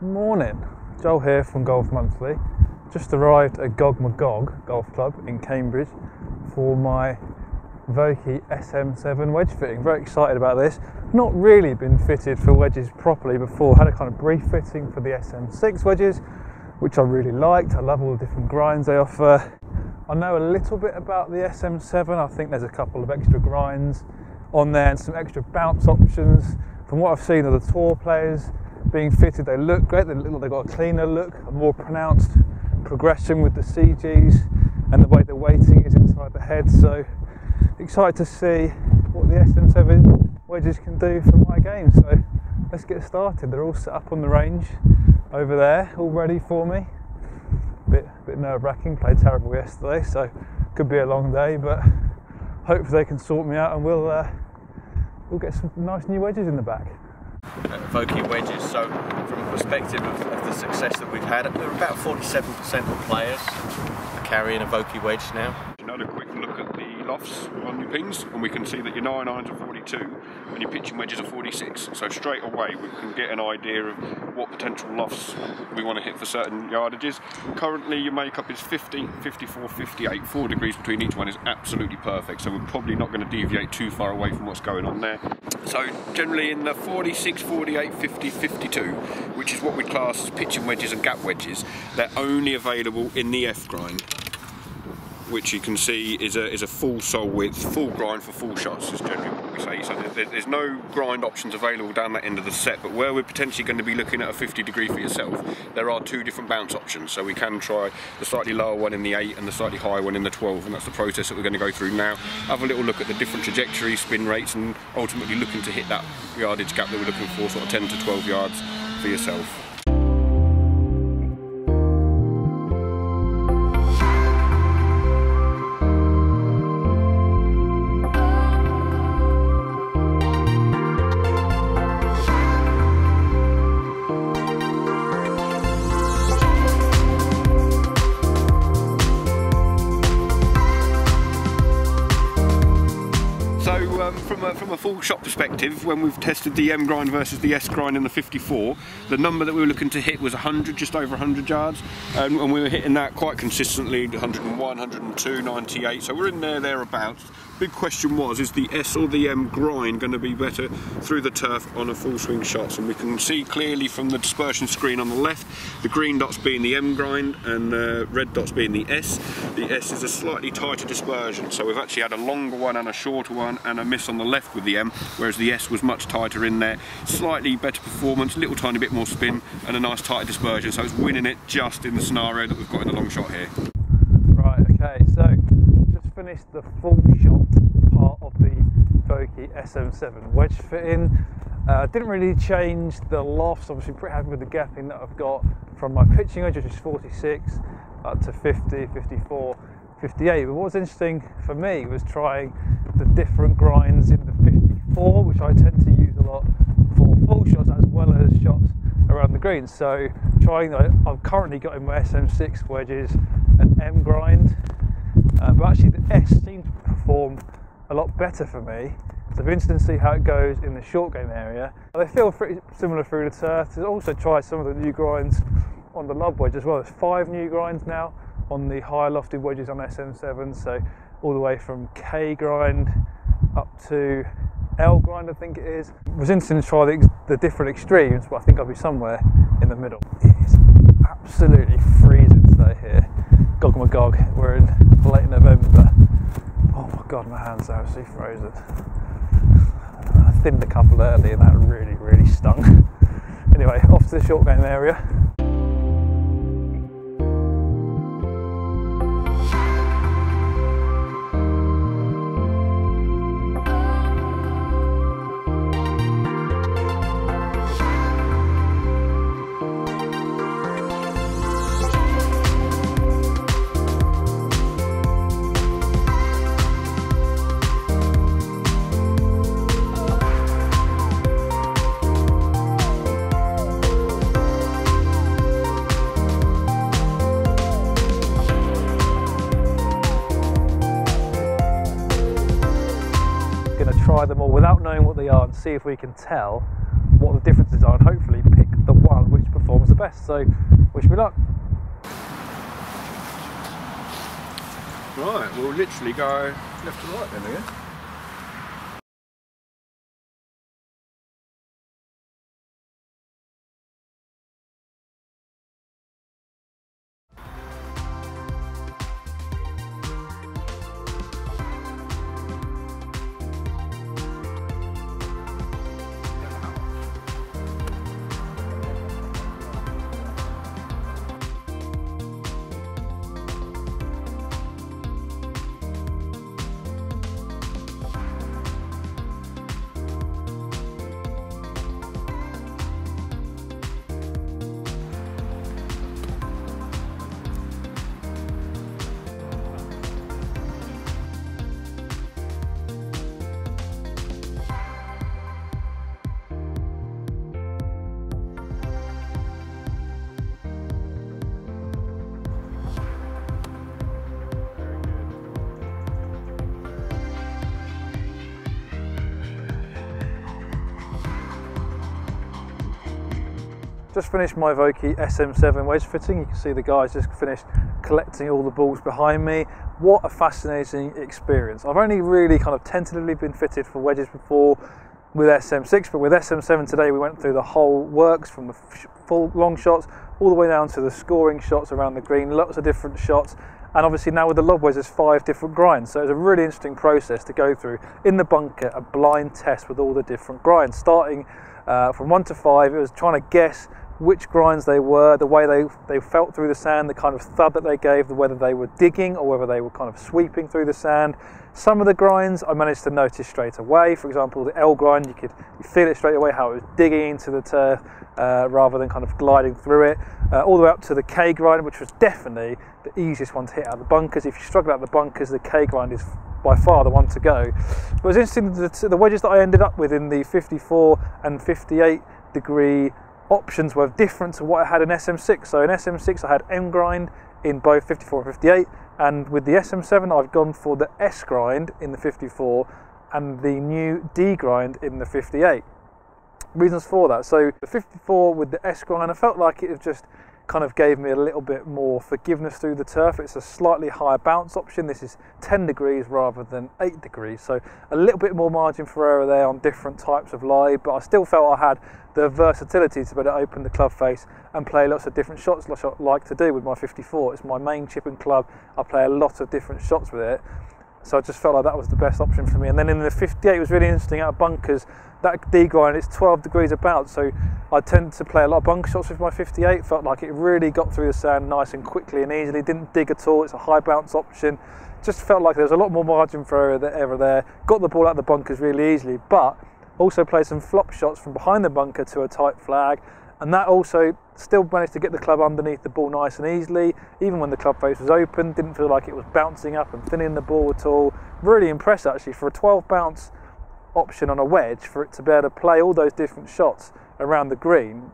Morning, Joel here from Golf Monthly. Just arrived at Gog Golf Club in Cambridge for my Vokey SM7 wedge fitting. Very excited about this. Not really been fitted for wedges properly before. Had a kind of brief fitting for the SM6 wedges, which I really liked. I love all the different grinds they offer. I know a little bit about the SM7. I think there's a couple of extra grinds on there and some extra bounce options. From what I've seen of the tour players being fitted, they look great. They've got a cleaner look, a more pronounced progression with the CGs and the way the weighting is inside the head. So excited to see what the SM7 wedges can do for my game. So let's get started. They're all set up on the range over there, all ready for me. Bit nerve-wracking. Played terrible yesterday, so could be a long day, but hopefully they can sort me out and we'll get some nice new wedges in the back. Vokey wedges, so from a perspective of the success that we've had, we're about 47% of players are carrying a Vokey wedge now. Another quick look at the lofts on your pins, and we can see that your 9-irons are 42 and your pitching wedges are 46, so straight away we can get an idea of what potential lofts we want to hit for certain yardages. Currently your makeup is 50, 54, 58, 4 degrees between each one is absolutely perfect, so we're probably not going to deviate too far away from what's going on there. So generally in the 46, 48, 50, 52, which is what we class as pitching wedges and gap wedges, they're only available in the F grind, which you can see is a full sole width, full grind for full shots is generally what we say. So there's no grind options available down that end of the set, but where we're potentially going to be looking at a 50 degree for yourself, there are two different bounce options. So we can try the slightly lower one in the 8 and the slightly higher one in the 12, and that's the process that we're going to go through now. Have a little look at the different trajectories, spin rates, and ultimately looking to hit that yardage gap that we're looking for, sort of 10 to 12 yards for yourself. From a full shot perspective, when we've tested the M grind versus the S grind in the 54, the number that we were looking to hit was 100, just over 100 yards, and we were hitting that quite consistently, 101, 102, 98, so we're in thereabouts. Big question was, is the S or the M grind going to be better through the turf on a full swing shots? And we can see clearly from the dispersion screen on the left, the green dots being the M grind and the red dots being the S. The S is a slightly tighter dispersion, so we've actually had a longer one and a shorter one and a miss on the left with the M, whereas the S was much tighter in there. Slightly better performance, little tiny bit more spin and a nice tighter dispersion, so it's winning it just in the scenario that we've got in the long shot here. Right, okay, so just finished the full shot part of the Vokey SM7 wedge fitting. Didn't really change the lofts, obviously pretty happy with the gapping that I've got from my pitching wedge, which is 46 up to 50, 54, 58. But what was interesting for me was trying the different grinds in the 54, which I tend to use a lot for full shots as well as shots around the green. So trying that, I've currently got in my SM6 wedges an M grind, but actually the S seemed to perform a lot better for me. So it'll be interesting to see how it goes in the short game area. They feel pretty similar through the turf. To also try some of the new grinds on the lob wedge as well. There's 5 new grinds now on the higher lofted wedges on SM7, so all the way from K grind up to L grind, I think it is. It was interesting to try the different extremes, but I think I'll be somewhere in the middle. It is absolutely freezing today here. Gog. We're in late November. Oh my god, my hands are absolutely frozen. I thinned a couple early and that really stung. Anyway, off to the short game area. Try them all without knowing what they are and see if we can tell what the differences are and hopefully pick the one which performs the best. So wish me luck. Right, we'll literally go left to right then again. Just finished my Vokey SM7 wedge fitting. You can see the guys just finished collecting all the balls behind me. What a fascinating experience. I've only really kind of tentatively been fitted for wedges before with SM6, but with SM7 today we went through the whole works from the full long shots all the way down to the scoring shots around the green, lots of different shots. And obviously now with the lob wedge there's 5 different grinds, so it's a really interesting process to go through in the bunker, a blind test with all the different grinds. Starting from 1 to 5, it was trying to guess which grinds they were, the way they felt through the sand, the kind of thud that they gave, whether they were digging or whether they were kind of sweeping through the sand. Some of the grinds I managed to notice straight away. For example, the L grind, you feel it straight away how it was digging into the turf rather than kind of gliding through it. All the way up to the K grind, which was definitely the easiest one to hit out of the bunkers. If you struggle out the bunkers, the K grind is by far the one to go. But it's interesting that the wedges that I ended up with in the 54 and 58 degree options were different to what I had in SM6. So in SM6 I had M grind in both 54 and 58, and with the SM7 I've gone for the S grind in the 54 and the new D grind in the 58. Reasons for that: so the 54 with the S grind, I felt like it just kind of gave me a little bit more forgiveness through the turf. It's a slightly higher bounce option. This is 10 degrees rather than 8 degrees, so a little bit more margin for error there on different types of lie, but I still felt I had the versatility to be able to open the club face and play lots of different shots, like I like to do with my 54. It's my main chipping club. I play a lot of different shots with it, so I just felt like that was the best option for me. And then in the 58 it was really interesting out of bunkers. That D grind, it's 12 degrees about, so I tend to play a lot of bunker shots with my 58. Felt like it really got through the sand nice and quickly and easily, didn't dig at all. It's a high bounce option. Just felt like there was a lot more margin for error there. Got the ball out of the bunkers really easily, but also played some flop shots from behind the bunker to a tight flag, and that also still managed to get the club underneath the ball nice and easily, even when the club face was open. Didn't feel like it was bouncing up and thinning the ball at all. Really impressed actually for a 12 bounce option on a wedge, for it to be able to play all those different shots around the green.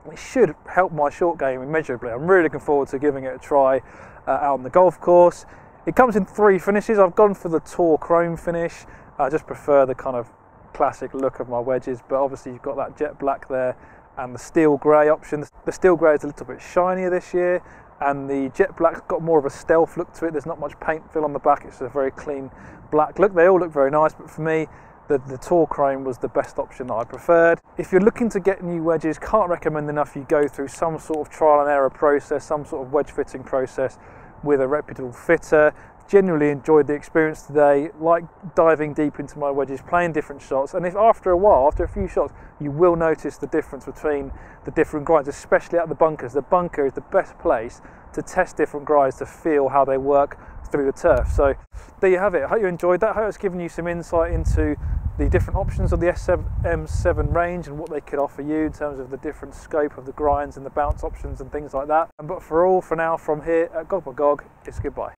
It should help my short game immeasurably. I'm really looking forward to giving it a try out on the golf course. It comes in 3 finishes. I've gone for the Tour Chrome finish. I just prefer the kind of classic look of my wedges, but obviously you've got that jet black there and the steel grey option. The steel grey is a little bit shinier this year, and the jet black's got more of a stealth look to it. There's not much paint fill on the back. It's a very clean black look. They all look very nice, but for me the Tour Chrome was the best option that I preferred. If you're looking to get new wedges, can't recommend enough you go through some sort of trial and error process, some sort of wedge fitting process with a reputable fitter. Genuinely enjoyed the experience today, like diving deep into my wedges, playing different shots, and if after a while, after a few shots, you will notice the difference between the different grinds, especially at the bunkers. The bunker is the best place to test different grinds, to feel how they work through the turf. So there you have it. I hope you enjoyed that. I hope it's given you some insight into the different options of the SM7 range and what they could offer you in terms of the different scope of the grinds and the bounce options and things like that. But for now, from here at Gog by Gog, it's goodbye.